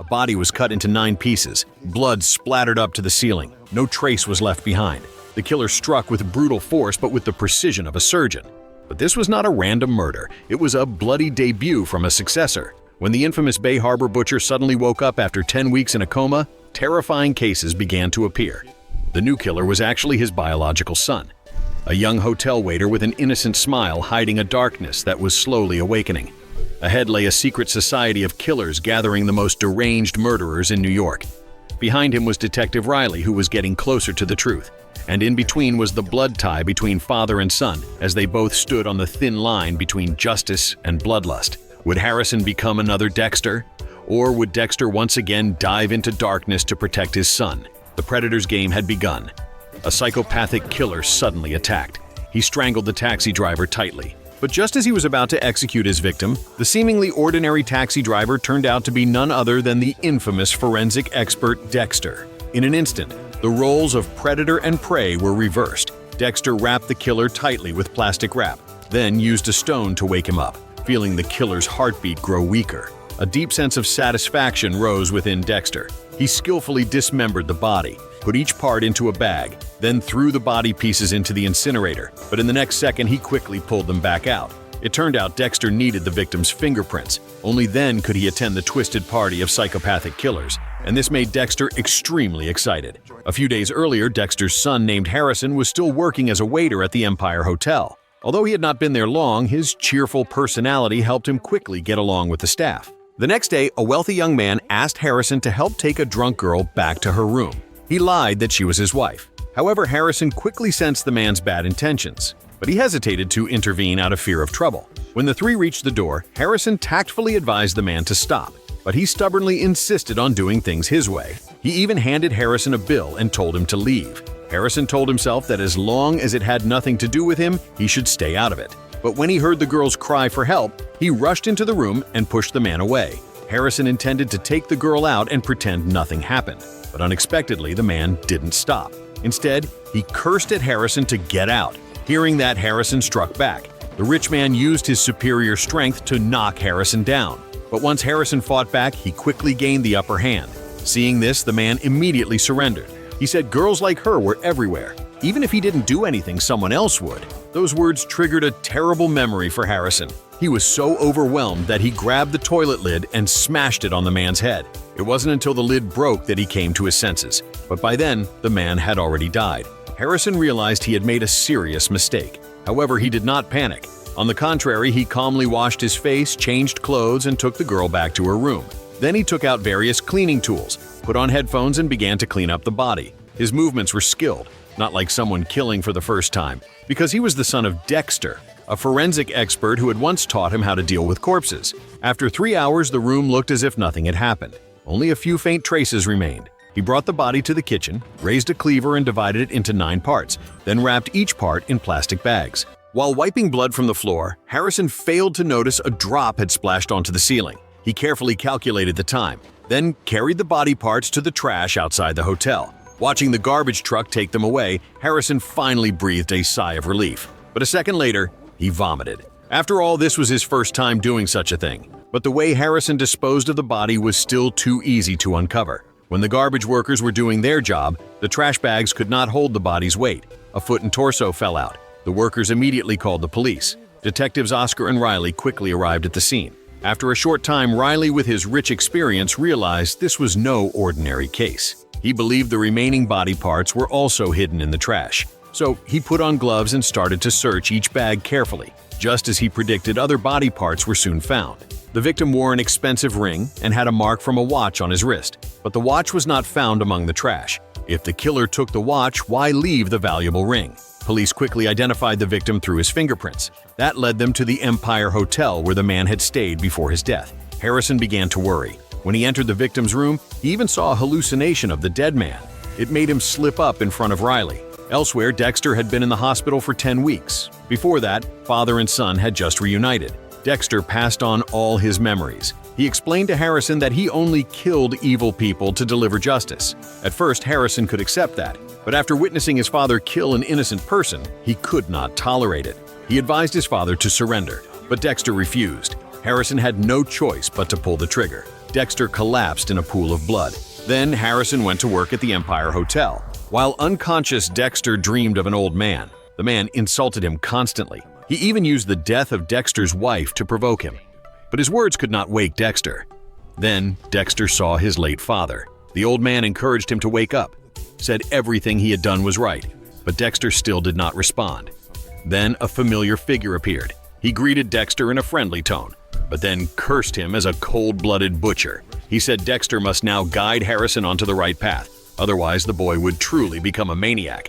A body was cut into 9 pieces. Blood splattered up to the ceiling. No trace was left behind. The killer struck with brutal force but with the precision of a surgeon. But this was not a random murder. It was a bloody debut from a successor. When the infamous Bay Harbor butcher suddenly woke up after 10 weeks in a coma, terrifying cases began to appear. The new killer was actually his biological son, a young hotel waiter with an innocent smile hiding a darkness that was slowly awakening. Ahead lay a secret society of killers gathering the most deranged murderers in New York. Behind him was Detective Riley, who was getting closer to the truth. And in between was the blood tie between father and son, as they both stood on the thin line between justice and bloodlust. Would Harrison become another Dexter? Or would Dexter once again dive into darkness to protect his son? The Predator's game had begun. A psychopathic killer suddenly attacked. He strangled the taxi driver tightly. But just as he was about to execute his victim, the seemingly ordinary taxi driver turned out to be none other than the infamous forensic expert Dexter. In an instant, the roles of predator and prey were reversed. Dexter wrapped the killer tightly with plastic wrap, then used a stone to wake him up, feeling the killer's heartbeat grow weaker. A deep sense of satisfaction rose within Dexter. He skillfully dismembered the body, put each part into a bag, then threw the body pieces into the incinerator, but in the next second he quickly pulled them back out. It turned out Dexter needed the victim's fingerprints. Only then could he attend the twisted party of psychopathic killers, and this made Dexter extremely excited. A few days earlier, Dexter's son named Harrison was still working as a waiter at the Empire Hotel. Although he had not been there long, his cheerful personality helped him quickly get along with the staff. The next day, a wealthy young man asked Harrison to help take a drunk girl back to her room. He lied that she was his wife. However, Harrison quickly sensed the man's bad intentions, but he hesitated to intervene out of fear of trouble. When the three reached the door, Harrison tactfully advised the man to stop, but he stubbornly insisted on doing things his way. He even handed Harrison a bill and told him to leave. Harrison told himself that as long as it had nothing to do with him, he should stay out of it. But when he heard the girl's cry for help, he rushed into the room and pushed the man away. Harrison intended to take the girl out and pretend nothing happened, but unexpectedly the man didn't stop. Instead, he cursed at Harrison to get out. Hearing that, Harrison struck back. The rich man used his superior strength to knock Harrison down. But once Harrison fought back, he quickly gained the upper hand. Seeing this, the man immediately surrendered. He said girls like her were everywhere. Even if he didn't do anything, someone else would. Those words triggered a terrible memory for Harrison. He was so overwhelmed that he grabbed the toilet lid and smashed it on the man's head. It wasn't until the lid broke that he came to his senses. But by then, the man had already died. Harrison realized he had made a serious mistake. However, he did not panic. On the contrary, he calmly washed his face, changed clothes, and took the girl back to her room. Then he took out various cleaning tools, put on headphones, and began to clean up the body. His movements were skilled, not like someone killing for the first time, because he was the son of Dexter, a forensic expert who had once taught him how to deal with corpses. After 3 hours, the room looked as if nothing had happened. Only a few faint traces remained. He brought the body to the kitchen, raised a cleaver and divided it into 9 parts, then wrapped each part in plastic bags. While wiping blood from the floor, Harrison failed to notice a drop had splashed onto the ceiling. He carefully calculated the time, then carried the body parts to the trash outside the hotel. Watching the garbage truck take them away, Harrison finally breathed a sigh of relief. But a second later, he vomited. After all, this was his first time doing such a thing. But the way Harrison disposed of the body was still too easy to uncover. When the garbage workers were doing their job, the trash bags could not hold the body's weight. A foot and torso fell out. The workers immediately called the police. Detectives Oscar and Riley quickly arrived at the scene. After a short time, Riley, with his rich experience, realized this was no ordinary case. He believed the remaining body parts were also hidden in the trash. So he put on gloves and started to search each bag carefully. Just as he predicted, other body parts were soon found. The victim wore an expensive ring and had a mark from a watch on his wrist, but the watch was not found among the trash. If the killer took the watch, why leave the valuable ring? Police quickly identified the victim through his fingerprints. That led them to the Empire Hotel where the man had stayed before his death. Harrison began to worry. When he entered the victim's room, he even saw a hallucination of the dead man. It made him slip up in front of Riley. Elsewhere, Dexter had been in the hospital for 10 weeks. Before that, father and son had just reunited. Dexter passed on all his memories. He explained to Harrison that he only killed evil people to deliver justice. At first, Harrison could accept that, but after witnessing his father kill an innocent person, he could not tolerate it. He advised his father to surrender, but Dexter refused. Harrison had no choice but to pull the trigger. Dexter collapsed in a pool of blood. Then Harrison went to work at the Empire Hotel. While unconscious, Dexter dreamed of an old man. The man insulted him constantly. He even used the death of Dexter's wife to provoke him. But his words could not wake Dexter. Then Dexter saw his late father. The old man encouraged him to wake up, said everything he had done was right, but Dexter still did not respond. Then a familiar figure appeared. He greeted Dexter in a friendly tone, but then cursed him as a cold-blooded butcher. He said Dexter must now guide Harrison onto the right path, otherwise the boy would truly become a maniac.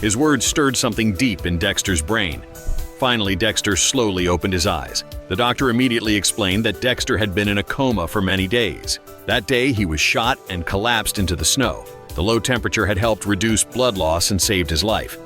His words stirred something deep in Dexter's brain. Finally, Dexter slowly opened his eyes. The doctor immediately explained that Dexter had been in a coma for many days. That day, he was shot and collapsed into the snow. The low temperature had helped reduce blood loss and saved his life.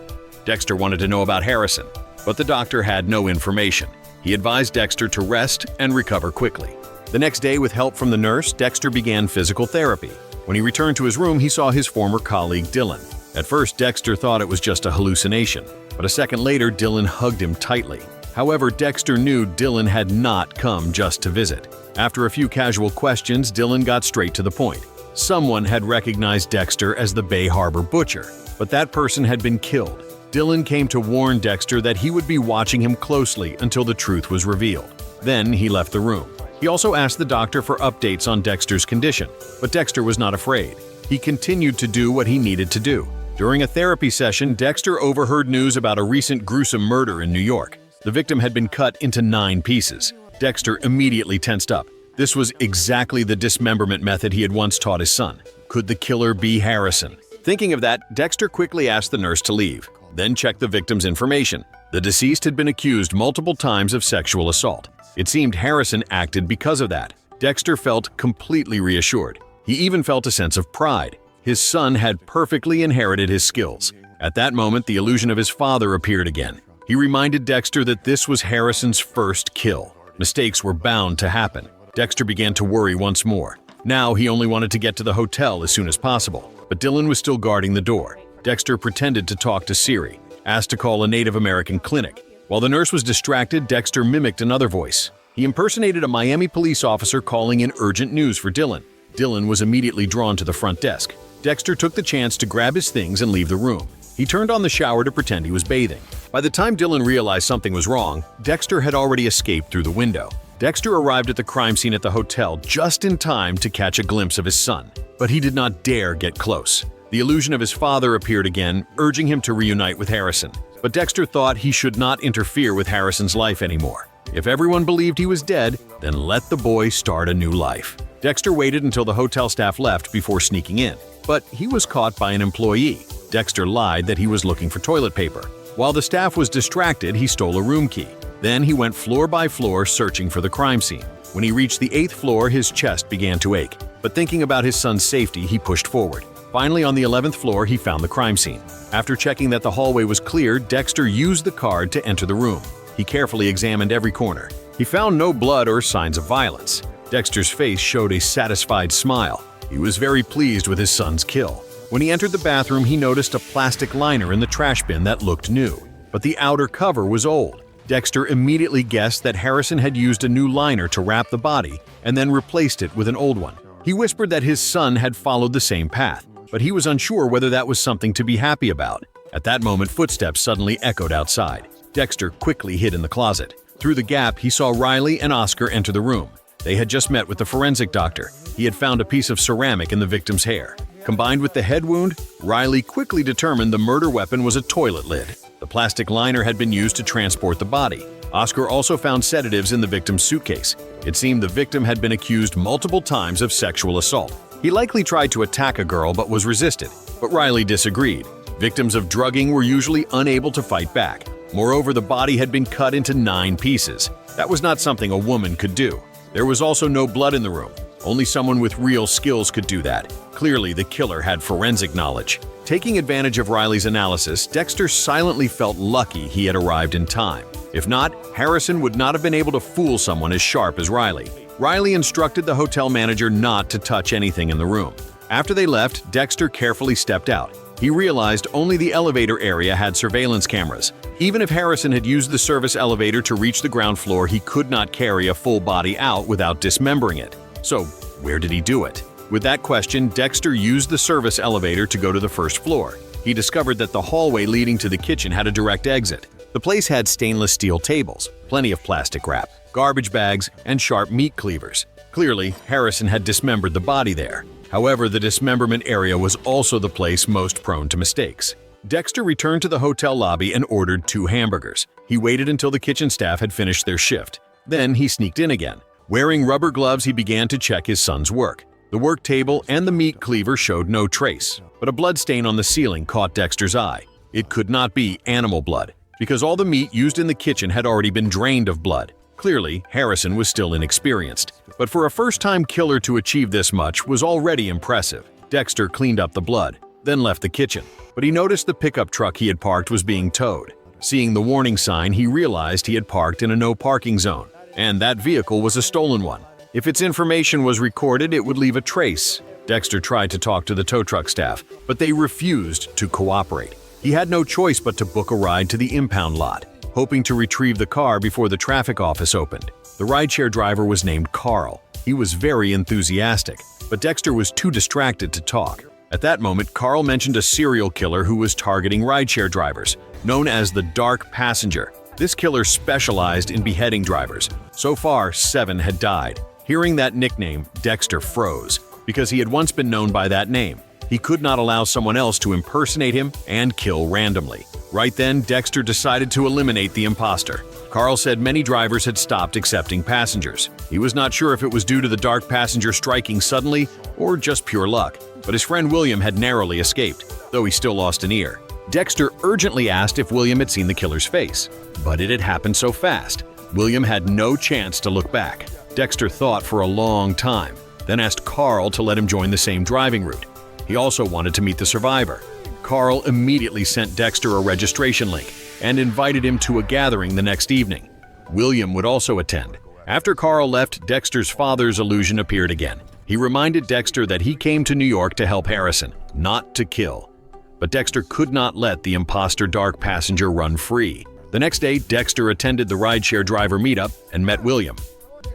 Dexter wanted to know about Harrison, but the doctor had no information. He advised Dexter to rest and recover quickly. The next day, with help from the nurse, Dexter began physical therapy. When he returned to his room, he saw his former colleague, Dylan. At first, Dexter thought it was just a hallucination, but a second later, Dylan hugged him tightly. However, Dexter knew Dylan had not come just to visit. After a few casual questions, Dylan got straight to the point. Someone had recognized Dexter as the Bay Harbor butcher, but that person had been killed. Dylan came to warn Dexter that he would be watching him closely until the truth was revealed. Then he left the room. He also asked the doctor for updates on Dexter's condition, but Dexter was not afraid. He continued to do what he needed to do. During a therapy session, Dexter overheard news about a recent gruesome murder in New York. The victim had been cut into 9 pieces. Dexter immediately tensed up. This was exactly the dismemberment method he had once taught his son. Could the killer be Harrison? Thinking of that, Dexter quickly asked the nurse to leave, then checked the victim's information. The deceased had been accused multiple times of sexual assault. It seemed Harrison acted because of that. Dexter felt completely reassured. He even felt a sense of pride. His son had perfectly inherited his skills. At that moment, the illusion of his father appeared again. He reminded Dexter that this was Harrison's first kill. Mistakes were bound to happen. Dexter began to worry once more. Now he only wanted to get to the hotel as soon as possible, but Dylan was still guarding the door. Dexter pretended to talk to Siri, asked to call a Native American clinic. While the nurse was distracted, Dexter mimicked another voice. He impersonated a Miami police officer calling in urgent news for Dylan. Dylan was immediately drawn to the front desk. Dexter took the chance to grab his things and leave the room. He turned on the shower to pretend he was bathing. By the time Dylan realized something was wrong, Dexter had already escaped through the window. Dexter arrived at the crime scene at the hotel just in time to catch a glimpse of his son, but he did not dare get close. The illusion of his father appeared again, urging him to reunite with Harrison. But Dexter thought he should not interfere with Harrison's life anymore. If everyone believed he was dead, then let the boy start a new life. Dexter waited until the hotel staff left before sneaking in, but he was caught by an employee. Dexter lied that he was looking for toilet paper. While the staff was distracted, he stole a room key. Then he went floor by floor searching for the crime scene. When he reached the 8th floor, his chest began to ache. But thinking about his son's safety, he pushed forward. Finally, on the 11th floor, he found the crime scene. After checking that the hallway was clear, Dexter used the card to enter the room. He carefully examined every corner. He found no blood or signs of violence. Dexter's face showed a satisfied smile. He was very pleased with his son's kill. When he entered the bathroom, he noticed a plastic liner in the trash bin that looked new, but the outer cover was old. Dexter immediately guessed that Harrison had used a new liner to wrap the body and then replaced it with an old one. He whispered that his son had followed the same path, but he was unsure whether that was something to be happy about. At that moment, footsteps suddenly echoed outside. Dexter quickly hid in the closet. Through the gap, he saw Riley and Oscar enter the room. They had just met with the forensic doctor. He had found a piece of ceramic in the victim's hair. Combined with the head wound, Riley quickly determined the murder weapon was a toilet lid. The plastic liner had been used to transport the body. Oscar also found sedatives in the victim's suitcase. It seemed the victim had been accused multiple times of sexual assault. He likely tried to attack a girl but was resisted, but Riley disagreed. Victims of drugging were usually unable to fight back. Moreover, the body had been cut into 9 pieces. That was not something a woman could do. There was also no blood in the room. Only someone with real skills could do that. Clearly, the killer had forensic knowledge. Taking advantage of Riley's analysis, Dexter silently felt lucky he had arrived in time. If not, Harrison would not have been able to fool someone as sharp as Riley. Riley instructed the hotel manager not to touch anything in the room. After they left, Dexter carefully stepped out. He realized only the elevator area had surveillance cameras. Even if Harrison had used the service elevator to reach the ground floor, he could not carry a full body out without dismembering it. So, Where did he do it? With that question, Dexter used the service elevator to go to the first floor. He discovered that the hallway leading to the kitchen had a direct exit. The place had stainless steel tables, plenty of plastic wrap, garbage bags, and sharp meat cleavers. Clearly, Harrison had dismembered the body there. However, the dismemberment area was also the place most prone to mistakes. Dexter returned to the hotel lobby and ordered 2 hamburgers. He waited until the kitchen staff had finished their shift. Then he sneaked in again. Wearing rubber gloves, he began to check his son's work. The work table and the meat cleaver showed no trace, but a blood stain on the ceiling caught Dexter's eye. It could not be animal blood, because all the meat used in the kitchen had already been drained of blood. Clearly, Harrison was still inexperienced, but for a first-time killer to achieve this much was already impressive. Dexter cleaned up the blood, then left the kitchen, but he noticed the pickup truck he had parked was being towed. Seeing the warning sign, he realized he had parked in a no-parking zone, and that vehicle was a stolen one. If its information was recorded, it would leave a trace. Dexter tried to talk to the tow truck staff, but they refused to cooperate. He had no choice but to book a ride to the impound lot, hoping to retrieve the car before the traffic office opened. The rideshare driver was named Carl. He was very enthusiastic, but Dexter was too distracted to talk. At that moment, Carl mentioned a serial killer who was targeting rideshare drivers, known as the Dark Passenger. This killer specialized in beheading drivers. So far, 7 had died. Hearing that nickname, Dexter froze, because he had once been known by that name. He could not allow someone else to impersonate him and kill randomly. Right then, Dexter decided to eliminate the imposter. Carl said many drivers had stopped accepting passengers. He was not sure if it was due to the Dark Passenger striking suddenly or just pure luck, but his friend William had narrowly escaped, though he still lost an ear. Dexter urgently asked if William had seen the killer's face, but it had happened so fast. William had no chance to look back. Dexter thought for a long time, then asked Carl to let him join the same driving route. He also wanted to meet the survivor. Carl immediately sent Dexter a registration link and invited him to a gathering the next evening. William would also attend. After Carl left, Dexter's father's illusion appeared again. He reminded Dexter that he came to New York to help Harrison, not to kill. But Dexter could not let the imposter Dark Passenger run free. The next day, Dexter attended the rideshare driver meetup and met William.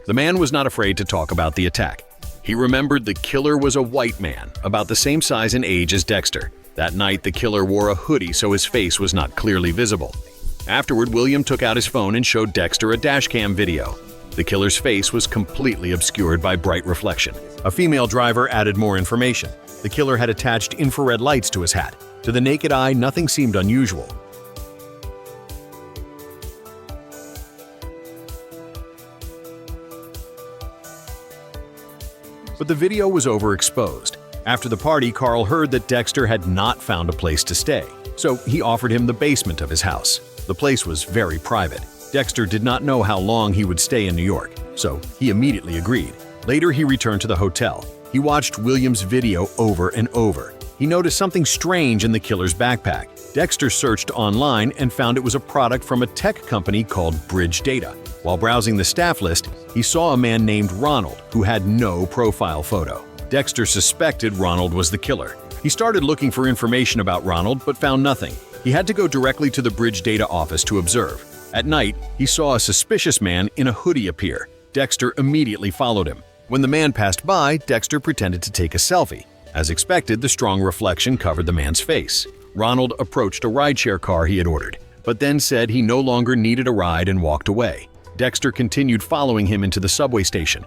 The man was not afraid to talk about the attack. He remembered the killer was a white man, about the same size and age as Dexter. That night, the killer wore a hoodie so his face was not clearly visible. Afterward, William took out his phone and showed Dexter a dashcam video. The killer's face was completely obscured by bright reflection. A female driver added more information. The killer had attached infrared lights to his hat. To the naked eye, nothing seemed unusual. But the video was overexposed. After the party, Carl heard that Dexter had not found a place to stay, so he offered him the basement of his house. The place was very private. Dexter did not know how long he would stay in New York, so he immediately agreed. Later, he returned to the hotel. He watched William's video over and over. He noticed something strange in the killer's backpack. Dexter searched online and found it was a product from a tech company called Bridge Data. While browsing the staff list, he saw a man named Ronald who had no profile photo. Dexter suspected Ronald was the killer. He started looking for information about Ronald but found nothing. He had to go directly to the Bridge Data office to observe. At night, he saw a suspicious man in a hoodie appear. Dexter immediately followed him. When the man passed by, Dexter pretended to take a selfie. As expected, the strong reflection covered the man's face. Ronald approached a rideshare car he had ordered, but then said he no longer needed a ride and walked away. Dexter continued following him into the subway station,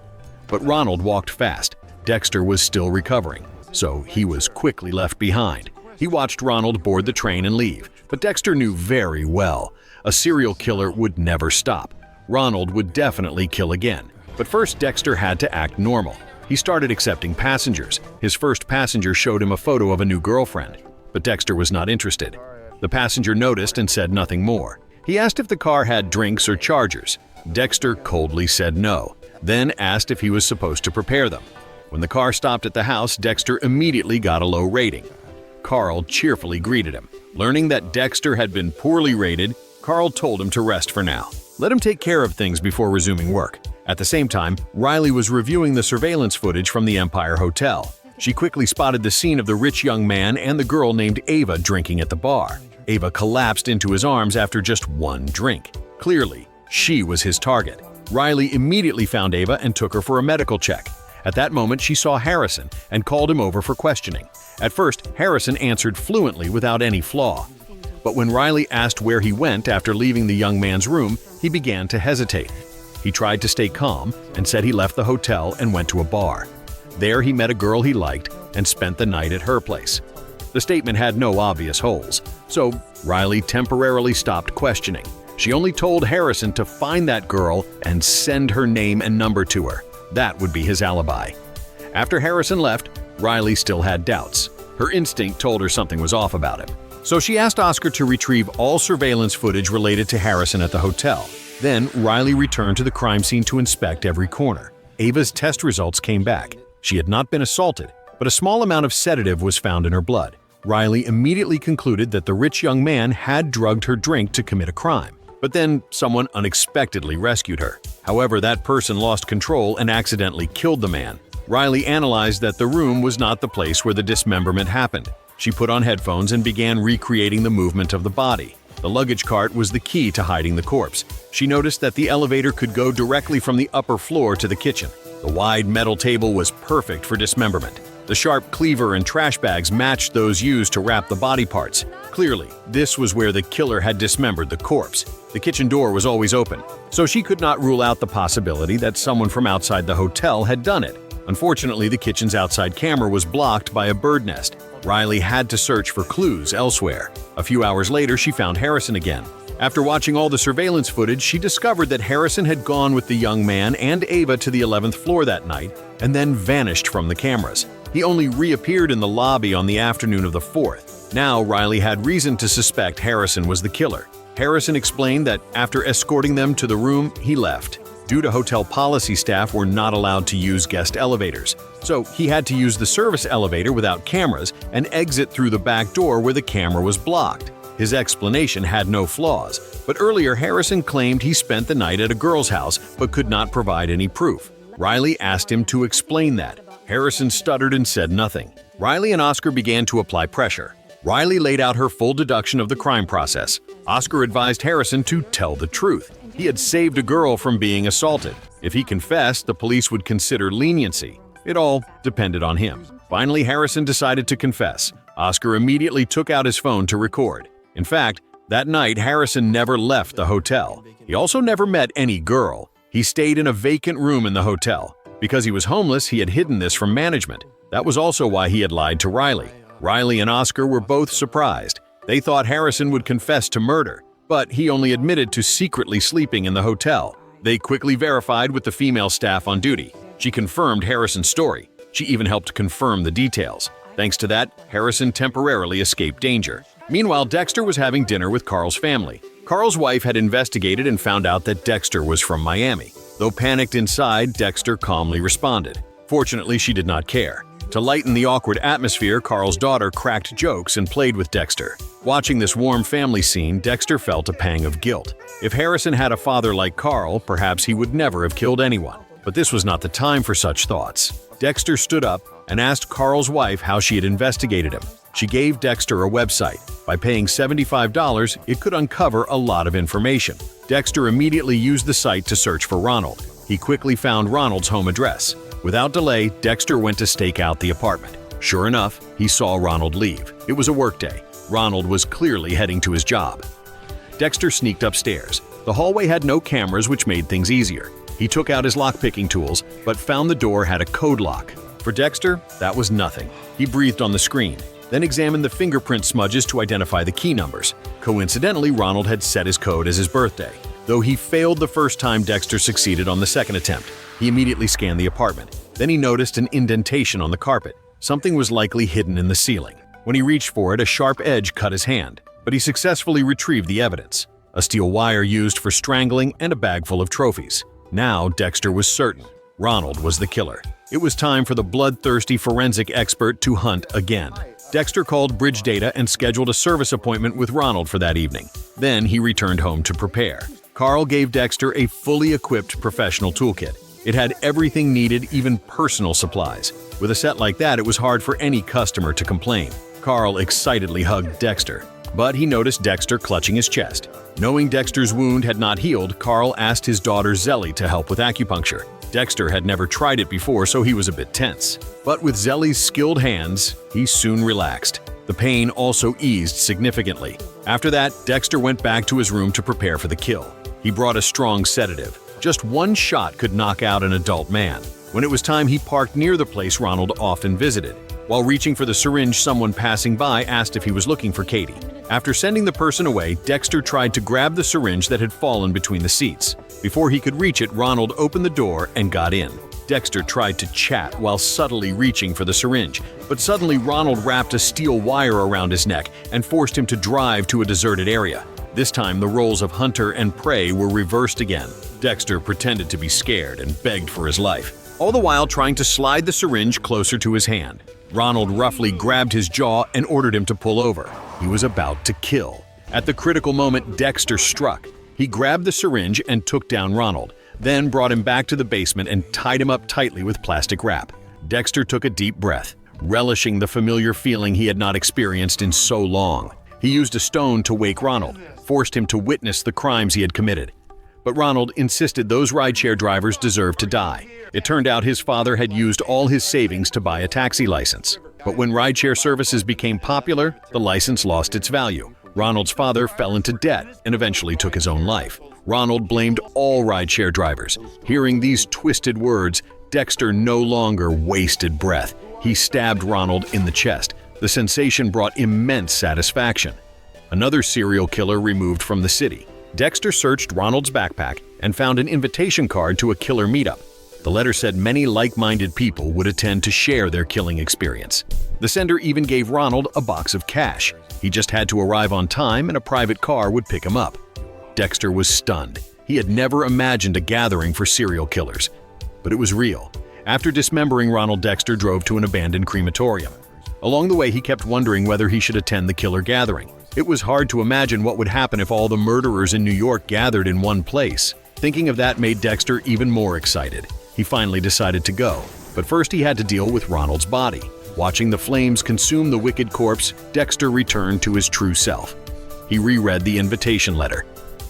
but Ronald walked fast. Dexter was still recovering, so he was quickly left behind. He watched Ronald board the train and leave, but Dexter knew very well a serial killer would never stop. Ronald would definitely kill again. But first, Dexter had to act normal. He started accepting passengers. His first passenger showed him a photo of a new girlfriend, but Dexter was not interested. The passenger noticed and said nothing more. He asked if the car had drinks or chargers. Dexter coldly said no, then asked if he was supposed to prepare them. When the car stopped at the house, Dexter immediately got a low rating. Carl cheerfully greeted him. Learning that Dexter had been poorly rated, Carl told him to rest for now. Let him take care of things before resuming work. At the same time, Riley was reviewing the surveillance footage from the Empire Hotel. She quickly spotted the scene of the rich young man and the girl named Ava drinking at the bar. Ava collapsed into his arms after just one drink. Clearly, she was his target. Riley immediately found Ava and took her for a medical check. At that moment, she saw Harrison and called him over for questioning. At first, Harrison answered fluently without any flaw. But when Riley asked where he went after leaving the young man's room, he began to hesitate. He tried to stay calm and said he left the hotel and went to a bar. There he met a girl he liked and spent the night at her place. The statement had no obvious holes, so Riley temporarily stopped questioning. She only told Harrison to find that girl and send her name and number to her. That would be his alibi. After Harrison left, Riley still had doubts. Her instinct told her something was off about him. So she asked Oscar to retrieve all surveillance footage related to Harrison at the hotel. Then Riley returned to the crime scene to inspect every corner. Ava's test results came back. She had not been assaulted, but a small amount of sedative was found in her blood. Riley immediately concluded that the rich young man had drugged her drink to commit a crime. But then someone unexpectedly rescued her. However, that person lost control and accidentally killed the man. Riley analyzed that the room was not the place where the dismemberment happened. She put on headphones and began recreating the movement of the body. The luggage cart was the key to hiding the corpse. She noticed that the elevator could go directly from the upper floor to the kitchen. The wide metal table was perfect for dismemberment. The sharp cleaver and trash bags matched those used to wrap the body parts. Clearly, this was where the killer had dismembered the corpse. The kitchen door was always open, so she could not rule out the possibility that someone from outside the hotel had done it. Unfortunately, the kitchen's outside camera was blocked by a bird nest. Riley had to search for clues elsewhere. A few hours later, she found Harrison again. After watching all the surveillance footage, she discovered that Harrison had gone with the young man and Ava to the 11th floor that night and then vanished from the cameras. He only reappeared in the lobby on the afternoon of the 4th. Now, Riley had reason to suspect Harrison was the killer. Harrison explained that after escorting them to the room, he left. Due to hotel policy, staff were not allowed to use guest elevators, so he had to use the service elevator without cameras and exit through the back door where the camera was blocked. His explanation had no flaws, but earlier Harrison claimed he spent the night at a girl's house but could not provide any proof. Riley asked him to explain that. Harrison stuttered and said nothing. Riley and Oscar began to apply pressure. Riley laid out her full deduction of the crime process. Oscar advised Harrison to tell the truth. He had saved a girl from being assaulted. If he confessed, the police would consider leniency. It all depended on him. Finally, Harrison decided to confess. Oscar immediately took out his phone to record. In fact, that night Harrison never left the hotel. He also never met any girl. He stayed in a vacant room in the hotel. Because he was homeless, he had hidden this from management. That was also why he had lied to Riley. Riley and Oscar were both surprised. They thought Harrison would confess to murder, but he only admitted to secretly sleeping in the hotel. They quickly verified with the female staff on duty. She confirmed Harrison's story. She even helped confirm the details. Thanks to that, Harrison temporarily escaped danger. Meanwhile, Dexter was having dinner with Carl's family. Carl's wife had investigated and found out that Dexter was from Miami. Though panicked inside, Dexter calmly responded. Fortunately, she did not care. To lighten the awkward atmosphere, Carl's daughter cracked jokes and played with Dexter. Watching this warm family scene, Dexter felt a pang of guilt. If Harrison had a father like Carl, perhaps he would never have killed anyone. But this was not the time for such thoughts. Dexter stood up and asked Carl's wife how she had investigated him. She gave Dexter a website. By paying $75, it could uncover a lot of information. Dexter immediately used the site to search for Ronald. He quickly found Ronald's home address. Without delay, Dexter went to stake out the apartment. Sure enough, he saw Ronald leave. It was a workday. Ronald was clearly heading to his job. Dexter sneaked upstairs. The hallway had no cameras, which made things easier. He took out his lock-picking tools, but found the door had a code lock. For Dexter, that was nothing. He breathed on the screen, then examined the fingerprint smudges to identify the key numbers. Coincidentally, Ronald had set his code as his birthday. Though he failed the first time, Dexter succeeded on the second attempt. He immediately scanned the apartment. Then he noticed an indentation on the carpet. Something was likely hidden in the ceiling. When he reached for it, a sharp edge cut his hand, but he successfully retrieved the evidence: a steel wire used for strangling and a bag full of trophies. Now Dexter was certain Ronald was the killer. It was time for the bloodthirsty forensic expert to hunt again. Dexter called Bridge Data and scheduled a service appointment with Ronald for that evening. Then he returned home to prepare. Carl gave Dexter a fully equipped professional toolkit. It had everything needed, even personal supplies. With a set like that, it was hard for any customer to complain. Carl excitedly hugged Dexter, but he noticed Dexter clutching his chest. Knowing Dexter's wound had not healed, Carl asked his daughter Zelly to help with acupuncture. Dexter had never tried it before, so he was a bit tense. But with Zelly's skilled hands, he soon relaxed. The pain also eased significantly. After that, Dexter went back to his room to prepare for the kill. He brought a strong sedative. Just one shot could knock out an adult man. When it was time, he parked near the place Ronald often visited. While reaching for the syringe, someone passing by asked if he was looking for Katie. After sending the person away, Dexter tried to grab the syringe that had fallen between the seats. Before he could reach it, Ronald opened the door and got in. Dexter tried to chat while subtly reaching for the syringe, but suddenly Ronald wrapped a steel wire around his neck and forced him to drive to a deserted area. This time, the roles of hunter and prey were reversed again. Dexter pretended to be scared and begged for his life, all the while trying to slide the syringe closer to his hand. Ronald roughly grabbed his jaw and ordered him to pull over. He was about to kill. At the critical moment, Dexter struck. He grabbed the syringe and took down Ronald, then brought him back to the basement and tied him up tightly with plastic wrap. Dexter took a deep breath, relishing the familiar feeling he had not experienced in so long. He used a stone to wake Ronald, forced him to witness the crimes he had committed. But Ronald insisted those rideshare drivers deserved to die. It turned out his father had used all his savings to buy a taxi license. But when rideshare services became popular, the license lost its value. Ronald's father fell into debt and eventually took his own life. Ronald blamed all rideshare drivers. Hearing these twisted words, Dexter no longer wasted breath. He stabbed Ronald in the chest. The sensation brought immense satisfaction. Another serial killer removed from the city. Dexter searched Ronald's backpack and found an invitation card to a killer meetup. The letter said many like-minded people would attend to share their killing experience. The sender even gave Ronald a box of cash. He just had to arrive on time and a private car would pick him up. Dexter was stunned. He had never imagined a gathering for serial killers. But it was real. After dismembering Ronald, Dexter drove to an abandoned crematorium. Along the way, he kept wondering whether he should attend the killer gathering. It was hard to imagine what would happen if all the murderers in New York gathered in one place. Thinking of that made Dexter even more excited. He finally decided to go, but first he had to deal with Ronald's body. Watching the flames consume the wicked corpse, Dexter returned to his true self. He reread the invitation letter.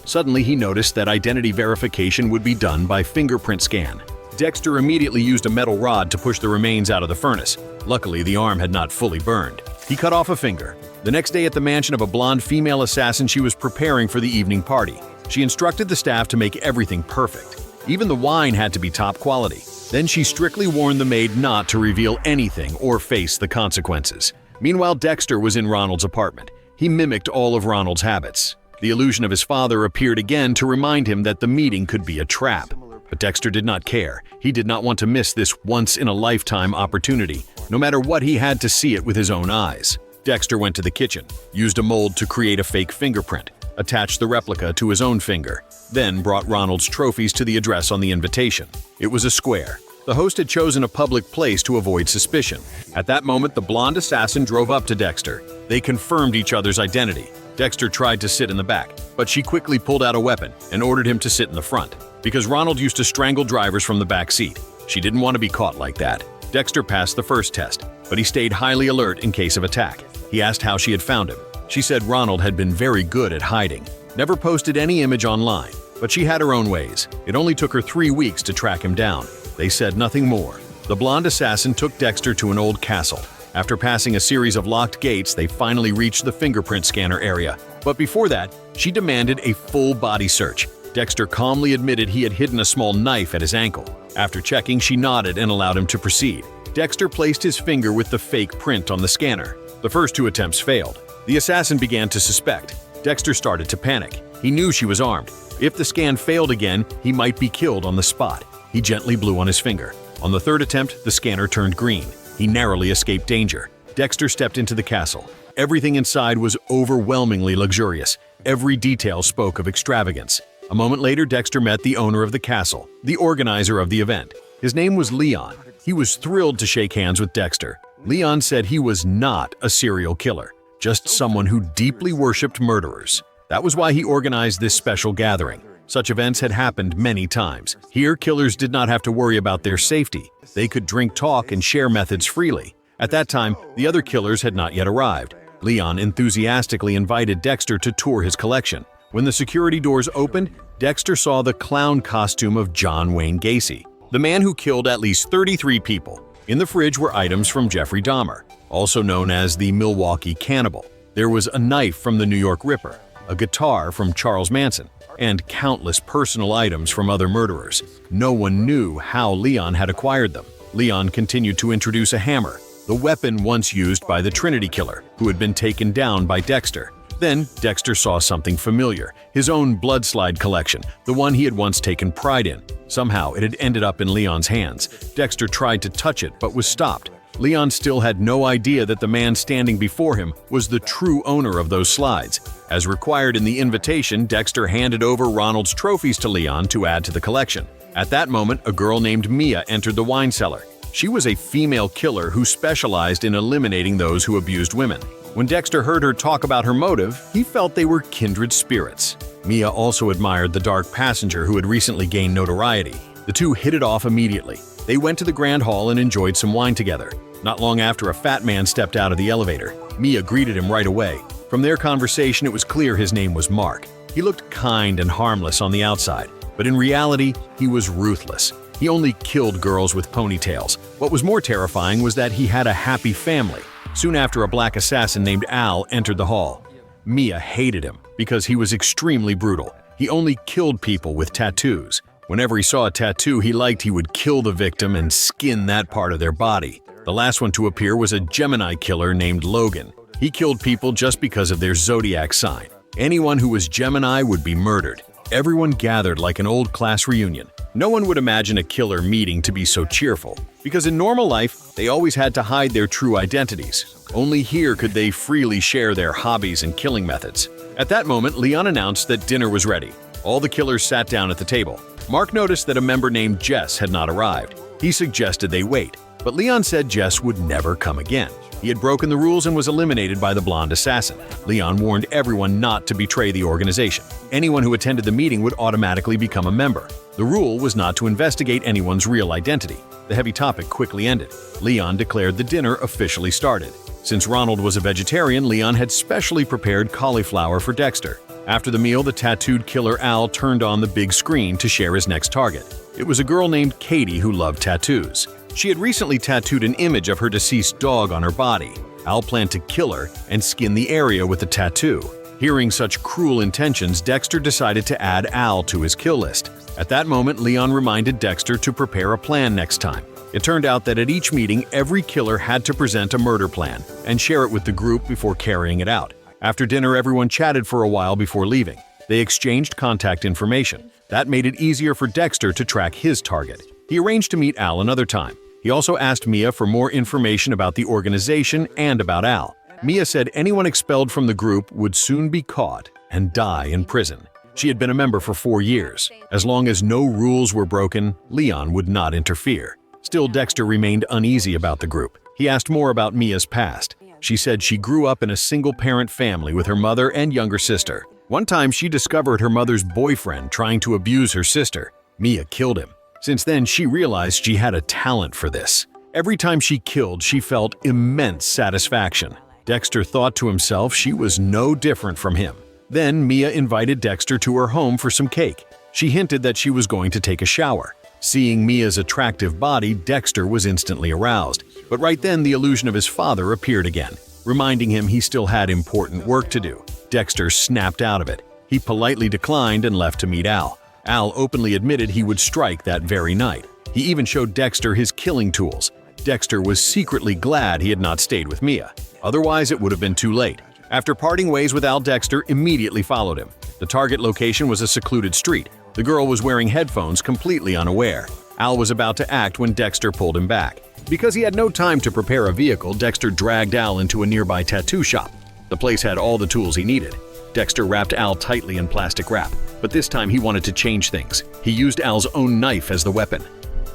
Suddenly he noticed that identity verification would be done by fingerprint scan. Dexter immediately used a metal rod to push the remains out of the furnace. Luckily, the arm had not fully burned. He cut off a finger. The next day at the mansion of a blonde female assassin, she was preparing for the evening party. She instructed the staff to make everything perfect. Even the wine had to be top quality. Then she strictly warned the maid not to reveal anything or face the consequences. Meanwhile, Dexter was in Ronald's apartment. He mimicked all of Ronald's habits. The illusion of his father appeared again to remind him that the meeting could be a trap. But Dexter did not care. He did not want to miss this once-in-a-lifetime opportunity. No matter what, he had to see it with his own eyes. Dexter went to the kitchen, used a mold to create a fake fingerprint, attached the replica to his own finger, then brought Ronald's trophies to the address on the invitation. It was a square. The host had chosen a public place to avoid suspicion. At that moment, the blonde assassin drove up to Dexter. They confirmed each other's identity. Dexter tried to sit in the back, but she quickly pulled out a weapon and ordered him to sit in the front. Because Ronald used to strangle drivers from the back seat. She didn't want to be caught like that. Dexter passed the first test, but he stayed highly alert in case of attack. He asked how she had found him. She said Ronald had been very good at hiding, never posted any image online, but she had her own ways. It only took her 3 weeks to track him down. They said nothing more. The blonde assassin took Dexter to an old castle. After passing a series of locked gates, they finally reached the fingerprint scanner area. But before that, she demanded a full body search. Dexter calmly admitted he had hidden a small knife at his ankle. After checking, she nodded and allowed him to proceed. Dexter placed his finger with the fake print on the scanner. The first 2 attempts failed. The assassin began to suspect. Dexter started to panic. He knew she was armed. If the scan failed again, he might be killed on the spot. He gently blew on his finger. On the 3rd attempt, the scanner turned green. He narrowly escaped danger. Dexter stepped into the castle. Everything inside was overwhelmingly luxurious. Every detail spoke of extravagance. A moment later, Dexter met the owner of the castle, the organizer of the event. His name was Leon. He was thrilled to shake hands with Dexter. Leon said he was not a serial killer, just someone who deeply worshipped murderers. That was why he organized this special gathering. Such events had happened many times. Here, killers did not have to worry about their safety. They could drink, talk, and share methods freely. At that time, the other killers had not yet arrived. Leon enthusiastically invited Dexter to tour his collection. When the security doors opened, Dexter saw the clown costume of John Wayne Gacy. the man who killed at least 33 people. In the fridge were items from Jeffrey Dahmer, also known as the Milwaukee Cannibal. There was a knife from the New York Ripper, a guitar from Charles Manson, and countless personal items from other murderers. No one knew how Leon had acquired them. Leon continued to introduce a hammer, the weapon once used by the Trinity Killer, who had been taken down by Dexter. Then, Dexter saw something familiar, his own blood slide collection, the one he had once taken pride in. Somehow, it had ended up in Leon's hands. Dexter tried to touch it, but was stopped. Leon still had no idea that the man standing before him was the true owner of those slides. As required in the invitation, Dexter handed over Ronald's trophies to Leon to add to the collection. At that moment, a girl named Mia entered the wine cellar. She was a female killer who specialized in eliminating those who abused women. When Dexter heard her talk about her motive, he felt they were kindred spirits. Mia also admired the dark passenger who had recently gained notoriety. The two hit it off immediately. They went to the Grand Hall and enjoyed some wine together. Not long after, a fat man stepped out of the elevator. Mia greeted him right away. From their conversation, it was clear his name was Mark. He looked kind and harmless on the outside, but in reality, he was ruthless. He only killed girls with ponytails. What was more terrifying was that he had a happy family. Soon after, a black assassin named Al entered the hall. Mia hated him because he was extremely brutal. He only killed people with tattoos. Whenever he saw a tattoo he liked, he would kill the victim and skin that part of their body. The last one to appear was a Gemini killer named Logan. He killed people just because of their zodiac sign. Anyone who was Gemini would be murdered. Everyone gathered like an old class reunion. No one would imagine a killer meeting to be so cheerful, because in normal life, they always had to hide their true identities. Only here could they freely share their hobbies and killing methods. At that moment, Leon announced that dinner was ready. All the killers sat down at the table. Mark noticed that a member named Jess had not arrived. He suggested they wait, but Leon said Jess would never come again. He had broken the rules and was eliminated by the blonde assassin. Leon warned everyone not to betray the organization. Anyone who attended the meeting would automatically become a member. The rule was not to investigate anyone's real identity. The heavy topic quickly ended. Leon declared the dinner officially started. Since Ronald was a vegetarian, Leon had specially prepared cauliflower for Dexter. After the meal, the tattooed killer Al turned on the big screen to share his next target. It was a girl named Katie who loved tattoos. She had recently tattooed an image of her deceased dog on her body. Al planned to kill her and skin the area with the tattoo. Hearing such cruel intentions, Dexter decided to add Al to his kill list. At that moment, Leon reminded Dexter to prepare a plan next time. It turned out that at each meeting, every killer had to present a murder plan and share it with the group before carrying it out. After dinner, everyone chatted for a while before leaving. They exchanged contact information. That made it easier for Dexter to track his target. He arranged to meet Al another time. He also asked Mia for more information about the organization and about Al. Mia said anyone expelled from the group would soon be caught and die in prison. She had been a member for 4 years. As long as no rules were broken, Leon would not interfere. Still, Dexter remained uneasy about the group. He asked more about Mia's past. She said she grew up in a single-parent family with her mother and younger sister. One time, she discovered her mother's boyfriend trying to abuse her sister. Mia killed him. Since then, she realized she had a talent for this. Every time she killed, she felt immense satisfaction. Dexter thought to himself she was no different from him. Then Mia invited Dexter to her home for some cake. She hinted that she was going to take a shower. Seeing Mia's attractive body, Dexter was instantly aroused. But right then, the illusion of his father appeared again, reminding him he still had important work to do. Dexter snapped out of it. He politely declined and left to meet Al. Al openly admitted he would strike that very night. He even showed Dexter his killing tools. Dexter was secretly glad he had not stayed with Mia. Otherwise, it would have been too late. After parting ways with Al, Dexter immediately followed him. The target location was a secluded street. The girl was wearing headphones, completely unaware. Al was about to act when Dexter pulled him back. Because he had no time to prepare a vehicle, Dexter dragged Al into a nearby tattoo shop. The place had all the tools he needed. Dexter wrapped Al tightly in plastic wrap, but this time he wanted to change things. He used Al's own knife as the weapon.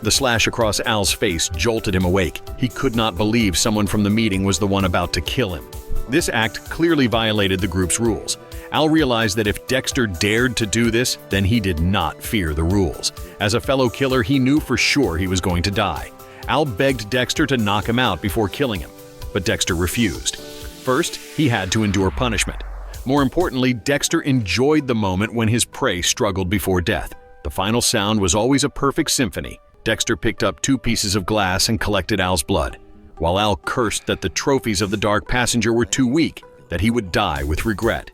The slash across Al's face jolted him awake. He could not believe someone from the meeting was the one about to kill him. This act clearly violated the group's rules. Al realized that if Dexter dared to do this, then he did not fear the rules. As a fellow killer, he knew for sure he was going to die. Al begged Dexter to knock him out before killing him, but Dexter refused. First, he had to endure punishment. More importantly, Dexter enjoyed the moment when his prey struggled before death. The final sound was always a perfect symphony. Dexter picked up 2 pieces of glass and collected Al's blood, while Al cursed that the trophies of the dark passenger were too weak, that he would die with regret.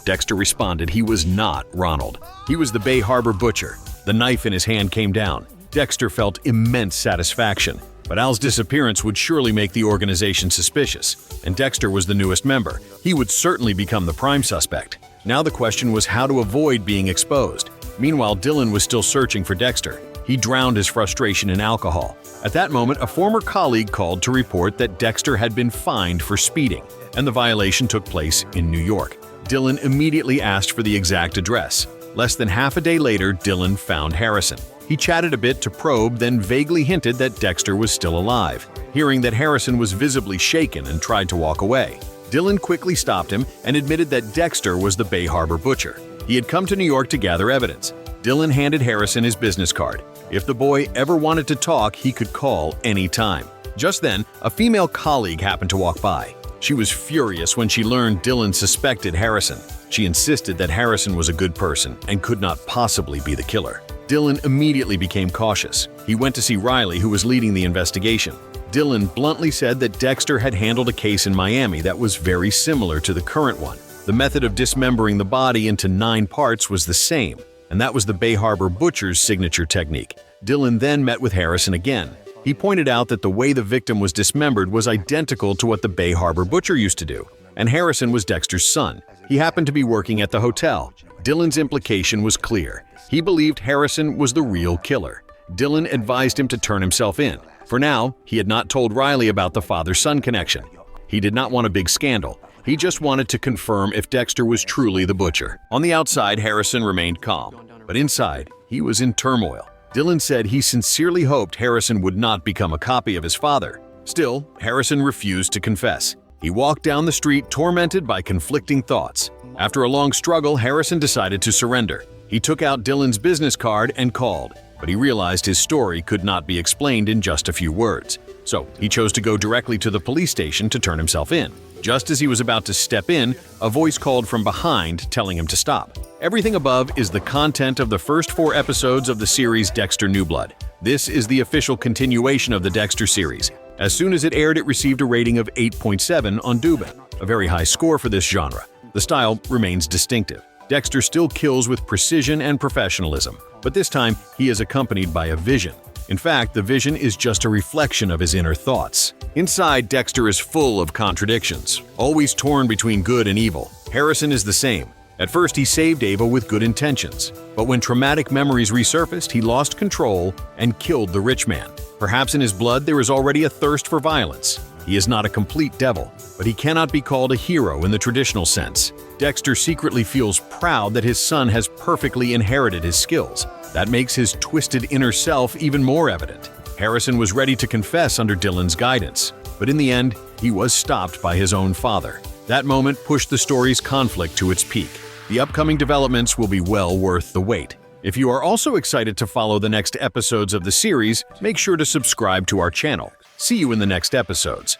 Dexter responded he was not Ronald. He was the Bay Harbor butcher. The knife in his hand came down. Dexter felt immense satisfaction, but Al's disappearance would surely make the organization suspicious, and Dexter was the newest member. He would certainly become the prime suspect. Now the question was how to avoid being exposed. Meanwhile, Dylan was still searching for Dexter. He drowned his frustration in alcohol. At that moment, a former colleague called to report that Dexter had been fined for speeding, and the violation took place in New York. Dylan immediately asked for the exact address. Less than half a day later, Dylan found Harrison. He chatted a bit to probe, then vaguely hinted that Dexter was still alive. Hearing that Harrison was visibly shaken and tried to walk away, Dylan quickly stopped him and admitted that Dexter was the Bay Harbor butcher. He had come to New York to gather evidence. Dylan handed Harrison his business card. If the boy ever wanted to talk, he could call any time. Just then, a female colleague happened to walk by. She was furious when she learned Dylan suspected Harrison. She insisted that Harrison was a good person and could not possibly be the killer. Dylan immediately became cautious. He went to see Riley, who was leading the investigation. Dylan bluntly said that Dexter had handled a case in Miami that was very similar to the current one. The method of dismembering the body into 9 parts was the same, and that was the Bay Harbor butcher's signature technique. Dylan then met with Harrison again. He pointed out that the way the victim was dismembered was identical to what the Bay Harbor butcher used to do, and Harrison was Dexter's son. He happened to be working at the hotel. Dylan's implication was clear. He believed Harrison was the real killer. Dylan advised him to turn himself in. For now, he had not told Riley about the father-son connection. He did not want a big scandal. He just wanted to confirm if Dexter was truly the butcher. On the outside, Harrison remained calm, but inside, he was in turmoil. Dylan said he sincerely hoped Harrison would not become a copy of his father. Still, Harrison refused to confess. He walked down the street tormented by conflicting thoughts. After a long struggle, Harrison decided to surrender. He took out Dylan's business card and called, but he realized his story could not be explained in just a few words. So he chose to go directly to the police station to turn himself in. Just as he was about to step in, a voice called from behind telling him to stop. Everything above is the content of the first 4 episodes of the series Dexter New Blood. This is the official continuation of the Dexter series. As soon as it aired, it received a rating of 8.7 on Dubin, a very high score for this genre. The style remains distinctive. Dexter still kills with precision and professionalism, but this time he is accompanied by a vision. In fact, the vision is just a reflection of his inner thoughts. Inside, Dexter is full of contradictions, always torn between good and evil. Harrison is the same. At first, he saved Ava with good intentions, but when traumatic memories resurfaced, he lost control and killed the rich man. Perhaps in his blood there is already a thirst for violence. He is not a complete devil, but he cannot be called a hero in the traditional sense. Dexter secretly feels proud that his son has perfectly inherited his skills. That makes his twisted inner self even more evident. Harrison was ready to confess under Dylan's guidance, but in the end, he was stopped by his own father. That moment pushed the story's conflict to its peak. The upcoming developments will be well worth the wait. If you are also excited to follow the next episodes of the series, make sure to subscribe to our channel. See you in the next episodes.